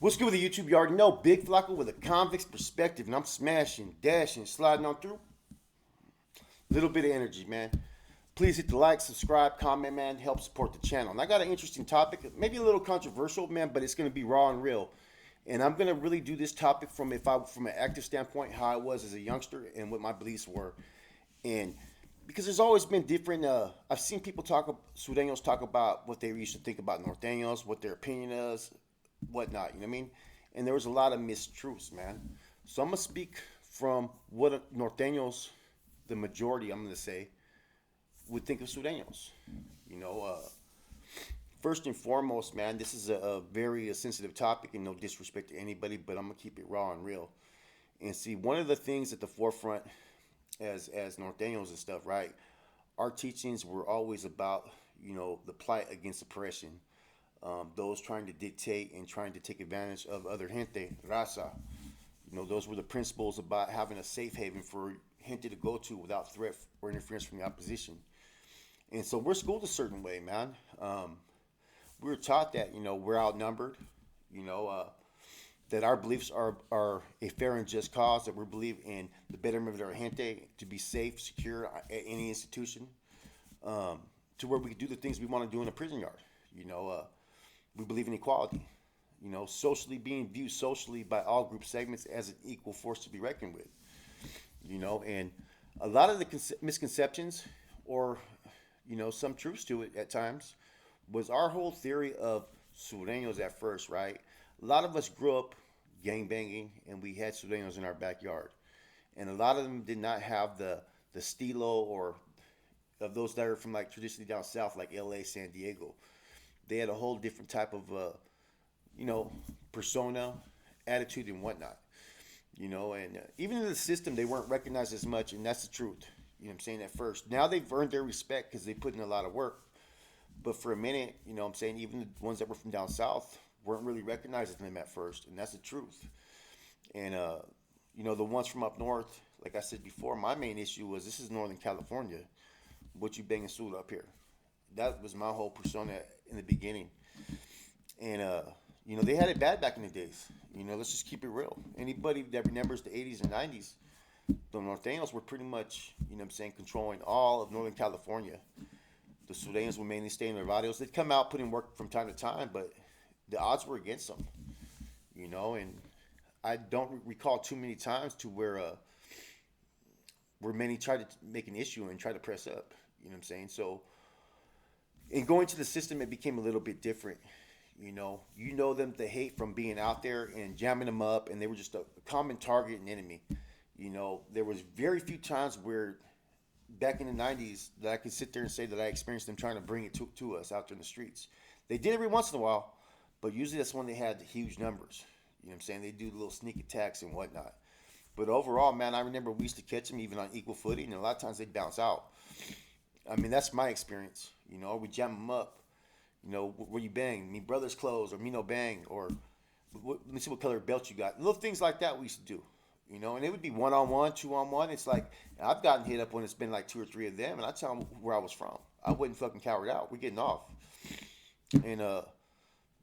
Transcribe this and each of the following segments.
What's good with the YouTube? You already know Big Flacco with a convict's perspective, and I'm smashing, dashing, sliding on through. Little bit of energy, man. Please hit the like, subscribe, comment, man. Help support the channel. And I got an interesting topic, maybe a little controversial, man, but it's gonna be raw and real. And I'm gonna really do this topic from an active standpoint, how I was as a youngster and what my beliefs were. And because there's always been different. I've seen people Surenos talk about what they used to think about Nortenos, what their opinion is, whatnot. You know what I mean? And there was a lot of mistruths, man. So I'm gonna speak from what Nortenos, the majority, I'm gonna say, would think of Surenos. You know, first and foremost, man, this is a very sensitive topic, and no disrespect to anybody, but I'm gonna keep it raw and real. And see, one of the things at the forefront, as Nortenos and stuff, right? Our teachings were always about, the plight against oppression, those trying to dictate and trying to take advantage of other gente, raza. Those were the principles about having a safe haven for gente to go to without threat or interference from the opposition. And so we're schooled a certain way, man. We were taught that, we're outnumbered, you know, that our beliefs are a fair and just cause, that we believe in the betterment of our gente to be safe, secure at any institution, to where we can do the things we want to do in a prison yard. We believe in equality, socially being viewed socially by all group segments as an equal force to be reckoned with, and a lot of the misconceptions or, some truths to it at times was our whole theory of Sureños at first, right? A lot of us grew up gang banging, and we had Sureños in our backyard, and a lot of them did not have the stilo or of those that are from like traditionally down south, like L.A., San Diego. They had a whole different type of, persona, attitude, and whatnot. And even in the system, they weren't recognized as much, and that's the truth. You know what I'm saying, at first. Now they've earned their respect because they put in a lot of work. But for a minute, I'm saying, even the ones that were from down south weren't really recognizing them at first, and that's the truth. And, the ones from up north, like I said before, my main issue was this is Northern California. What you banging suit up here? That was my whole persona in the beginning. And, they had it bad back in the days. Let's just keep it real. Anybody that remembers the 80's and 90's, the Nortenos were pretty much, controlling all of Northern California. The Sureños would mainly stay in their barrios. They'd come out, put in work from time to time, but the odds were against them, and I don't recall too many times to where many tried to make an issue and try to press up, So in going to the system, it became a little bit different. Them, the hate from being out there and jamming them up, and they were just a common target and enemy. There was very few times where back in the 90's that I could sit there and say that I experienced them trying to bring it to us out there in the streets. They did every once in a while, but usually that's when they had the huge numbers. They do little sneak attacks and whatnot. But overall, man, I remember we used to catch them even on equal footing, and a lot of times they'd bounce out. I mean, that's my experience. We jam them up. Where you bang? Me brother's clothes, or me no bang, or let me see what color belt you got. Little things like that we used to do. And it would be 1-on-1, 2-on-1. It's like, I've gotten hit up when it's been like 2 or 3 of them, and I tell them where I was from. I wouldn't fucking cower it out. We're getting off. And,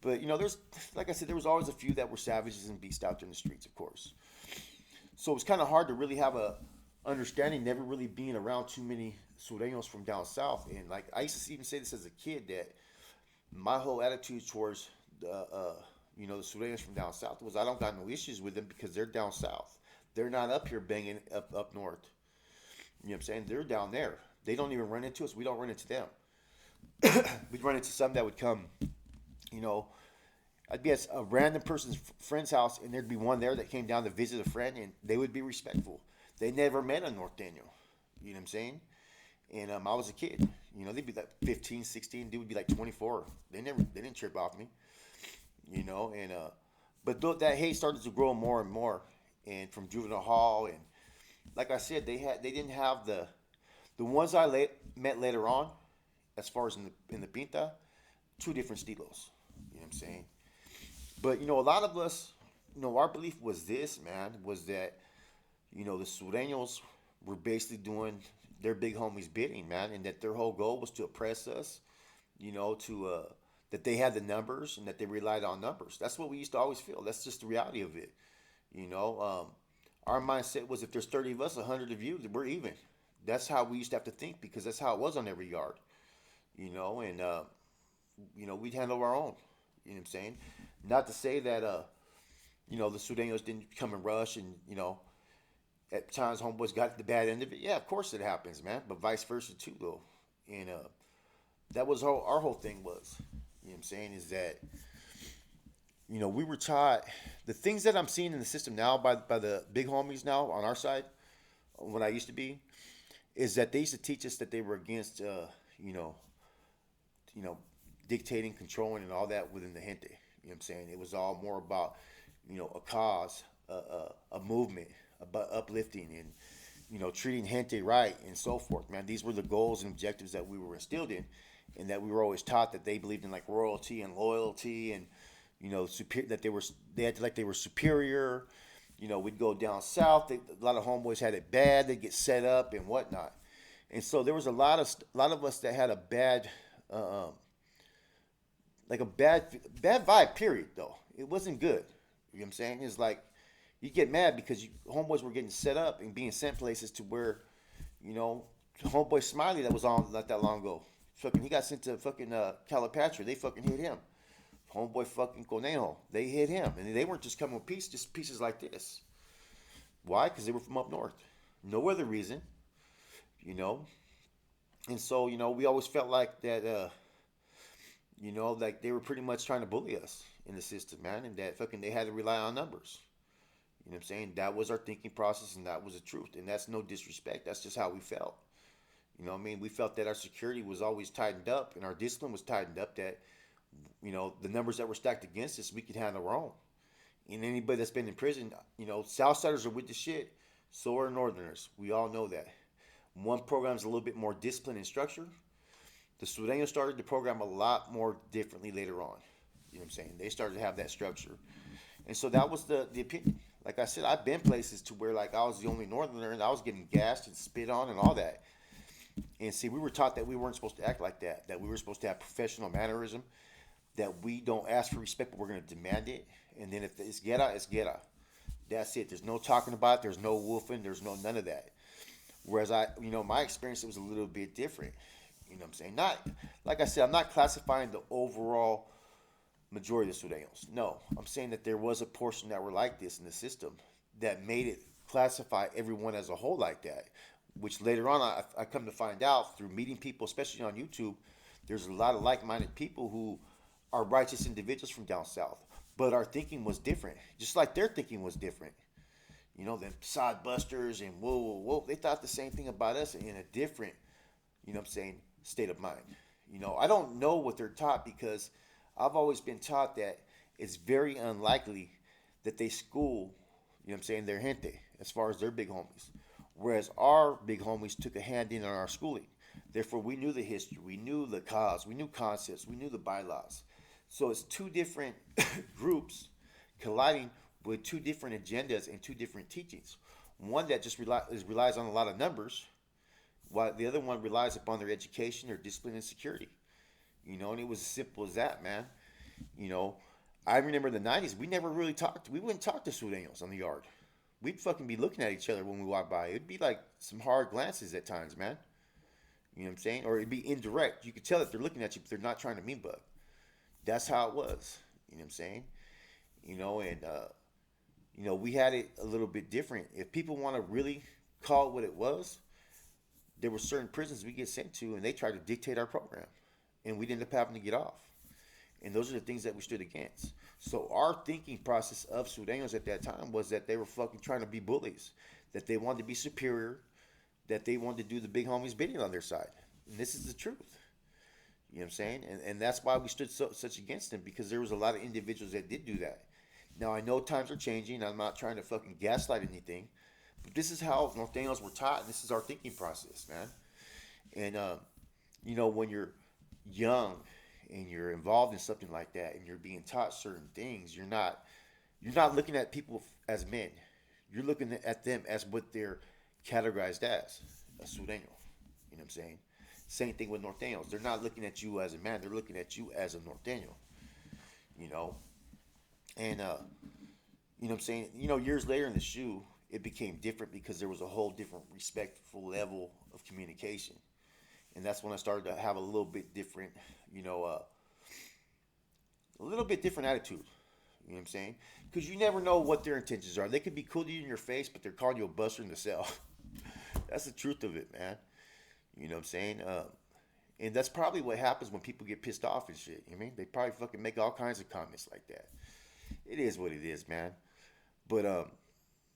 but, there's, like I said, there was always a few that were savages and beasts out there in the streets, of course. So it was kind of hard to really have a understanding, never really being around too many Sureños from down south. And, like, I used to even say this as a kid, that my whole attitude towards the Sureños from down south was I don't got no issues with them because they're down south. They're not up here banging up north. You know what I'm saying? They're down there. They don't even run into us. We don't run into them. We'd run into some that would come, I'd be at a random person's friend's house, and there'd be one there that came down to visit a friend, and they would be respectful. They never met a Norteño. You know what I'm saying? And I was a kid. They'd be like 15, 16. Dude would be like 24. They didn't trip off me. And but that hate started to grow more and more, and from juvenile hall, and like I said, they didn't have the ones I met later on, as far as in the Pinta, 2 different stilos. You know what I'm saying? But a lot of us, our belief was this, man, was that the Sureños were basically doing their big homies bidding, man, and that their whole goal was to oppress us, to that they had the numbers and that they relied on numbers. That's what we used to always feel. That's just the reality of it. You know, our mindset was if there's 30 of us, 100 of you, we're even. That's how we used to have to think because that's how it was on every yard. You know, and we'd handle our own. You know what I'm saying? Not to say that the Surenos didn't come and rush and at times homeboys got the bad end of it. Yeah, of course it happens, man. But vice versa too, though. And that was our whole thing was. You know what I'm saying is that we were taught the things that I'm seeing in the system now by the big homies now on our side, what I used to be, is that they used to teach us that they were against you know dictating, controlling, and all that within the gente. You know what I'm saying? It was all more about a cause, a movement, about uplifting and treating gente right and so forth. Man, these were the goals and objectives that we were instilled in, and that we were always taught that they believed in like royalty and loyalty and that they acted like they were superior. We'd go down south. A lot of homeboys had it bad. They'd get set up and whatnot, and so there was a lot of us that had a bad, like a bad vibe. Period. Though it wasn't good. You know what I'm saying? It's like you get mad because homeboys were getting set up and being sent places to where, homeboy Smiley that was on not that long ago. Fucking, he got sent to fucking Calipatria. They fucking hit him. Homeboy fucking Conejo. They hit him. And they weren't just coming with just pieces like this. Why? Because they were from up north. No other reason. And so, we always felt like that, like they were pretty much trying to bully us in the system, man. And that fucking they had to rely on numbers. You know what I'm saying? That was our thinking process and that was the truth. And that's no disrespect. That's just how we felt. You know what I mean? We felt that our security was always tightened up and our discipline was tightened up that, the numbers that were stacked against us, we could handle our own. And anybody that's been in prison, Southsiders are with the shit. So are Northerners. We all know that. One program's a little bit more discipline and structure. The Surenos started the program a lot more differently later on. You know what I'm saying? They started to have that structure. And so that was the opinion. Like I said, I've been places to where like I was the only Northerner and I was getting gassed and spit on and all that. And see, we were taught that we weren't supposed to act like that we were supposed to have professional mannerism, that we don't ask for respect, but we're going to demand it. And then if it's guerra, it's guerra. That's it. There's no talking about it. There's no wolfing. There's none of that. Whereas my experience, it was a little bit different. You know what I'm saying? Not, like I said, I'm not classifying the overall majority of the Surenos. No, I'm saying that there was a portion that were like this in the system that made it classify everyone as a whole like that. Which later on, I come to find out through meeting people, especially on YouTube, there's a lot of like-minded people who are righteous individuals from down south. But our thinking was different, just like their thinking was different. Them sod busters and whoa, whoa, whoa. They thought the same thing about us in a different, state of mind. I don't know what they're taught because I've always been taught that it's very unlikely that they school, their gente, as far as their big homies. Whereas our big homies took a hand in on our schooling. Therefore, we knew the history, we knew the cause, we knew concepts, we knew the bylaws. So it's two different groups colliding with two different agendas and two different teachings. One that just relies on a lot of numbers, while the other one relies upon their education, their discipline, and security. And it was as simple as that, man. I remember in the 90's, we never really talked. We wouldn't talk to Surenos on the yard. We'd fucking be looking at each other when we walked by. It'd be like some hard glances at times, man. You know what I'm saying? Or it'd be indirect. You could tell that they're looking at you, but they're not trying to mean bug. That's how it was. You know what I'm saying? We had it a little bit different. If people want to really call it what it was, there were certain prisons we get sent to, and they tried to dictate our program, and we'd end up having to get off. And those are the things that we stood against. So our thinking process of Surenos at that time was that they were fucking trying to be bullies, that they wanted to be superior, that they wanted to do the big homies bidding on their side. And this is the truth. You know what I'm saying? And that's why we stood such against them, because there was a lot of individuals that did do that. Now, I know times are changing. I'm not trying to fucking gaslight anything. But this is how Nortenos were taught, and this is our thinking process, man. And, when you're young and you're involved in something like that and you're being taught certain things, you're not looking at people as men. You're looking at them as what they're categorized as, a Sureño. You know what I'm saying? Same thing with Nortenos. They're not looking at you as a man. They're looking at you as a Norteño. You know, and you know what I'm saying. You know, years later in the shoe, it became different because there was a whole different respectful level of communication, and that's when I started to have a little bit different, you know, a little bit different attitude. You know what I'm saying? Because you never know what their intentions are. They could be cool to you in your face, but they're calling you a buster in the cell. That's the truth of it, man. You know what I'm saying? And that's probably what happens when people get pissed off and shit. You know what I mean? They probably fucking make all kinds of comments like that. It is what it is, man. But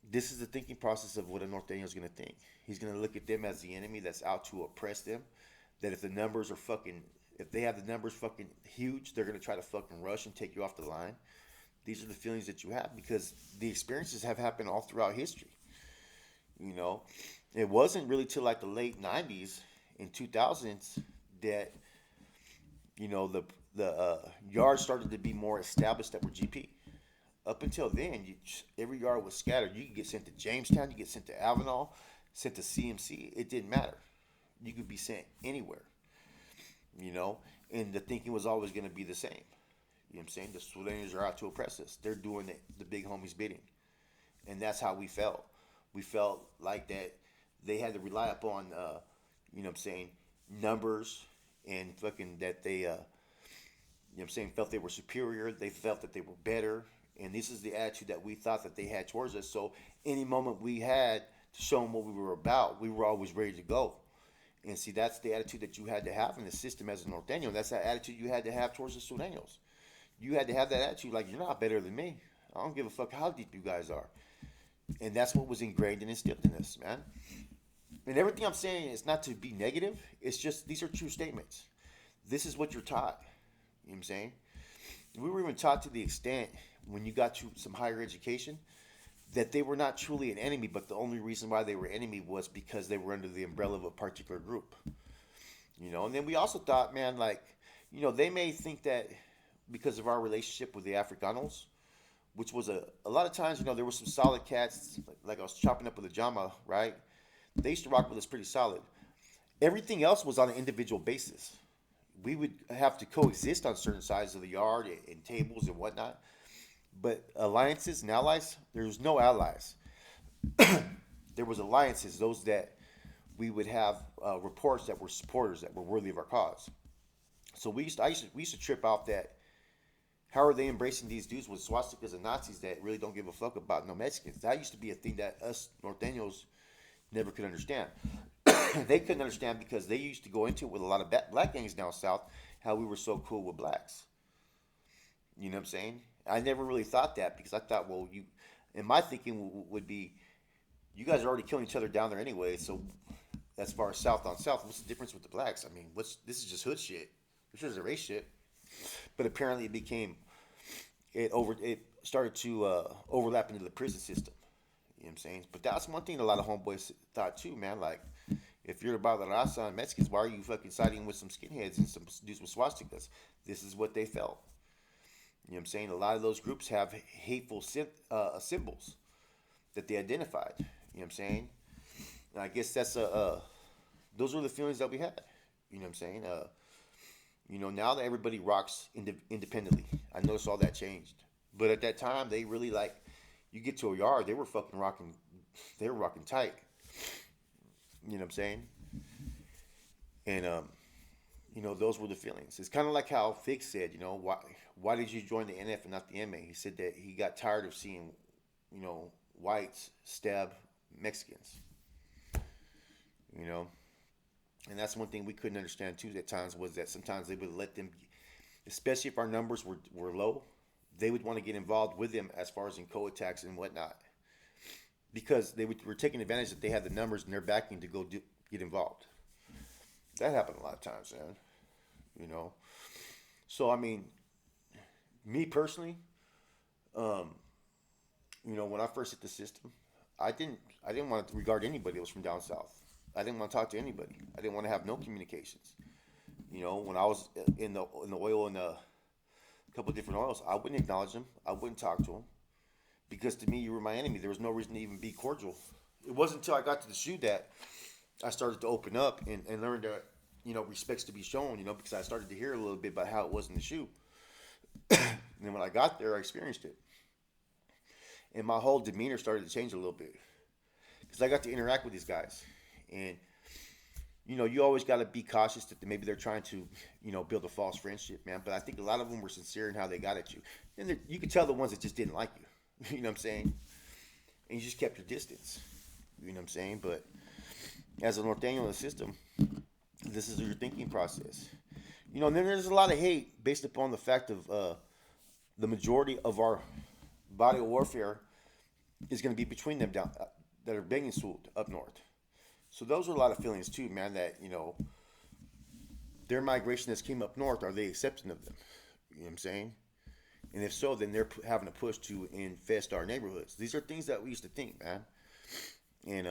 this is the thinking process of what a Norteño is going to think. He's going to look at them as the enemy that's out to oppress them. That if the numbers are fucking, if they have the numbers fucking huge, they're going to try to fucking rush and take you off the line. These are the feelings that you have because the experiences have happened all throughout history. You know, it wasn't really till like the late 90's and 2000s that, you know, the yards started to be more established that were GP. Up until then, every yard was scattered. You could get sent to Jamestown, you get sent to Avenal, sent to CMC. It didn't matter. You could be sent anywhere, you know, and the thinking was always going to be the same. You know what I'm saying? The Surenos are out to oppress us. They're doing the big homies bidding. And that's how we felt. We felt like that they had to rely upon, you know what I'm saying, numbers and fucking that they, you know what I'm saying, felt they were superior. They felt that they were better. And this is the attitude that we thought that they had towards us. So any moment we had to show them what we were about, we were always ready to go. And see, that's the attitude that you had to have in the system as a Norteño. That's that attitude you had to have towards the Sureños. You had to have that attitude like, you're not better than me. I don't give a fuck how deep you guys are. And that's what was ingrained and instilled in us, man. And everything I'm saying is not to be negative. It's just, these are true statements. This is what you're taught. You know what I'm saying? We were even taught to the extent, when you got to some higher education, that they were not truly an enemy, but the only reason why they were enemy was because they were under the umbrella of a particular group. You know, and then we also thought, man, like, you know, they may think that because of our relationship with the Africanos, which was a lot of times, you know, there were some solid cats, like I was chopping up with a Jama, right? They used to rock with us pretty solid. Everything else was on an individual basis. We would have to coexist on certain sides of the yard and tables and whatnot. But alliances and allies, there was no allies. There was alliances, those that we would have reports that were supporters that were worthy of our cause. So we used to trip off that. How are they embracing these dudes with swastikas and Nazis that really don't give a fuck about no Mexicans? That used to be a thing that us Norteños never could understand. They couldn't understand because they used to go into it with a lot of black gangs down south, how we were so cool with blacks. You know what I'm saying? I never really thought that because I thought, well, and my thinking would be, you guys are already killing each other down there anyway, so as far as south on south, what's the difference with the blacks? I mean, this is just hood shit. This is a race shit. But apparently it started to overlap into the prison system. You know what I'm saying? But that's one thing a lot of homeboys thought too, man. Like, if you're about the raza and Mexicans, why are you fucking siding with some skinheads and some dudes with swastikas? This is what they felt. You know what I'm saying? A lot of those groups have hateful symbols that they identified. You know what I'm saying? And I guess that's those were the feelings that we had. You know what I'm saying? You know, now that everybody rocks independently, I noticed all that changed. But at that time, they really, like, you get to a yard, they were fucking rocking, they were rocking tight. You know what I'm saying? And, you know, those were the feelings. It's kind of like how Fig said, you know, why did you join the NF and not the MA? He said that he got tired of seeing, you know, whites stab Mexicans. You know? And that's one thing we couldn't understand too at times, was that sometimes they would let them, especially if our numbers were low, they would want to get involved with them as far as in co-attacks and whatnot. Because they were taking advantage that they had the numbers and their backing to go get involved. That happened a lot of times, man. You know? So, I mean, me personally, you know, when I first hit the system, I didn't want to regard anybody else from down south. I didn't want to talk to anybody. I didn't want to have no communications. You know, when I was in the oil and a couple of different oils, I wouldn't acknowledge them. I wouldn't talk to them. Because to me, you were my enemy. There was no reason to even be cordial. It wasn't until I got to the shoe that I started to open up and learn that respects to be shown, because I started to hear a little bit about how it was in the shoe. And then when I got there, I experienced it. And my whole demeanor started to change a little bit. Because I got to interact with these guys. And, you always got to be cautious that maybe they're trying to, build a false friendship, man. But I think a lot of them were sincere in how they got at you. And you could tell the ones that just didn't like you. You know what I'm saying? And you just kept your distance. You know what I'm saying? But as a Norteño in the system, this is your thinking process. And then there's a lot of hate based upon the fact of the majority of our body of warfare is going to be between them down that are being sold up north. So those are a lot of feelings too, man. That their migration that's came up north, are they accepting of them? You know what I'm saying? And if so, then they're having a push to infest our neighborhoods. These are things that we used to think, man. And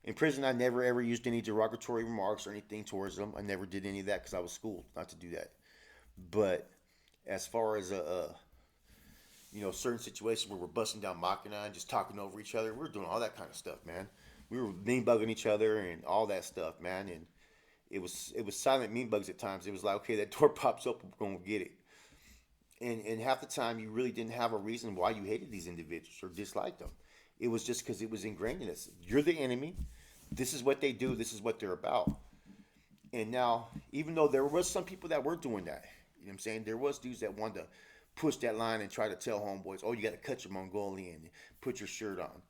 in prison, I never ever used any derogatory remarks or anything towards them. I never did any of that because I was schooled not to do that. But as far as certain situations where we're busting down Machina and just talking over each other, we were doing all that kind of stuff, man. We were mean bugging each other and all that stuff, man. And it was silent mean bugs at times. It was like, okay, that door pops open, we're gonna get it. And half the time, you really didn't have a reason why you hated these individuals or disliked them. It was just because it was ingrained in us. You're the enemy. This is what they do. This is what they're about. And now, even though there was some people that were doing that, you know what I'm saying? There was dudes that wanted to push that line and try to tell homeboys, oh, you got to cut your Mongolian and put your shirt on.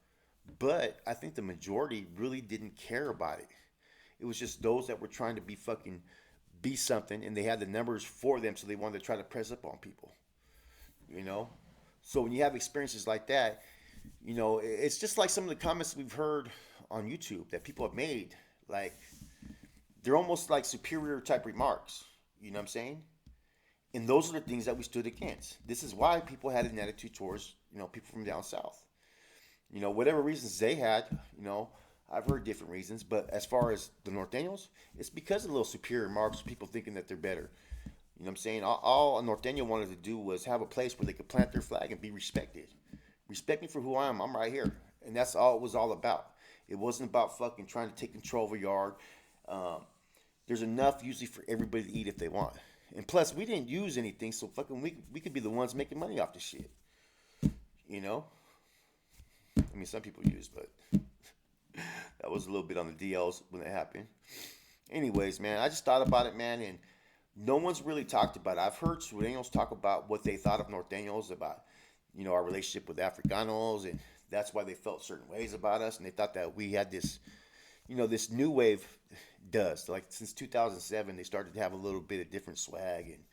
But I think the majority really didn't care about it. It was just those that were trying to be something, and they had the numbers for them, so they wanted to try to press up on people. So when you have experiences like that, it's just like some of the comments we've heard on YouTube that people have made. Like, they're almost like superior type remarks. You know what I'm saying? And those are the things that we stood against. This is why people had an attitude towards, people from down south. Whatever reasons they had, I've heard different reasons. But as far as the Norteños, it's because of little superior remarks, people thinking that they're better. You know what I'm saying? All a Norteño wanted to do was have a place where they could plant their flag and be respected. Respect me for who I am. I'm right here. And that's all it was all about. It wasn't about fucking trying to take control of a yard. There's enough usually for everybody to eat if they want. And plus, we didn't use anything, so fucking we could be the ones making money off this shit. I mean, some people use, but that was a little bit on the DLs when it happened. Anyways, man, I just thought about it, man, and no one's really talked about it. I've heard Surenos talk about what they thought of Norteños, about, our relationship with Africanos, and that's why they felt certain ways about us, and they thought that we had this, this new wave does. Like, since 2007, they started to have a little bit of different swag, and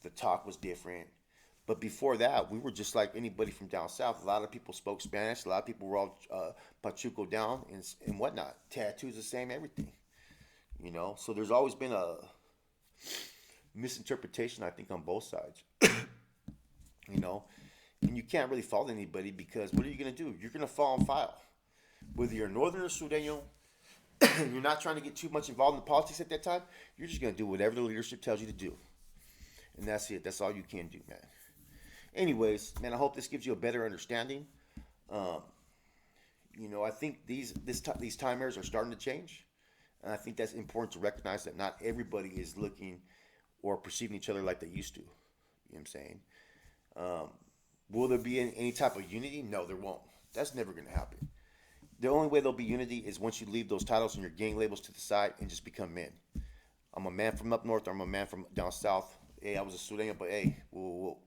the talk was different. But before that, we were just like anybody from down south. A lot of people spoke Spanish. A lot of people were all Pachuco down and whatnot. Tattoos the same, everything. So there's always been a misinterpretation, I think, on both sides. And you can't really fault anybody, because what are you going to do? You're going to fall on file. Whether you're Northern or Sureño, you're not trying to get too much involved in the politics at that time. You're just going to do whatever the leadership tells you to do. And that's it. That's all you can do, man. Anyways, man, I hope this gives you a better understanding. I think these time errors are starting to change. And I think that's important to recognize that not everybody is looking or perceiving each other like they used to. You know what I'm saying? Will there be any type of unity? No, there won't. That's never going to happen. The only way there'll be unity is once you leave those titles and your gang labels to the side and just become men. I'm a man from up north, or I'm a man from down south. Hey, I was a Sureño, but hey, whoa.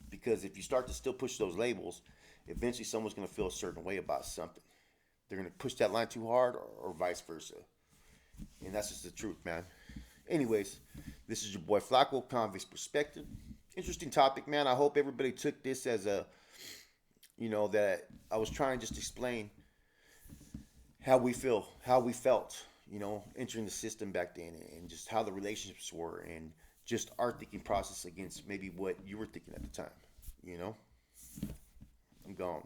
Because if you start to still push those labels, eventually someone's going to feel a certain way about something. They're going to push that line too hard, or vice versa. And that's just the truth, man. Anyways, this is your boy Flacco, Convict's Perspective. Interesting topic, man. I hope everybody took this as that I was trying to just explain how we felt, entering the system back then, and just how the relationships were, and just our thinking process against maybe what you were thinking at the time. I'm gone.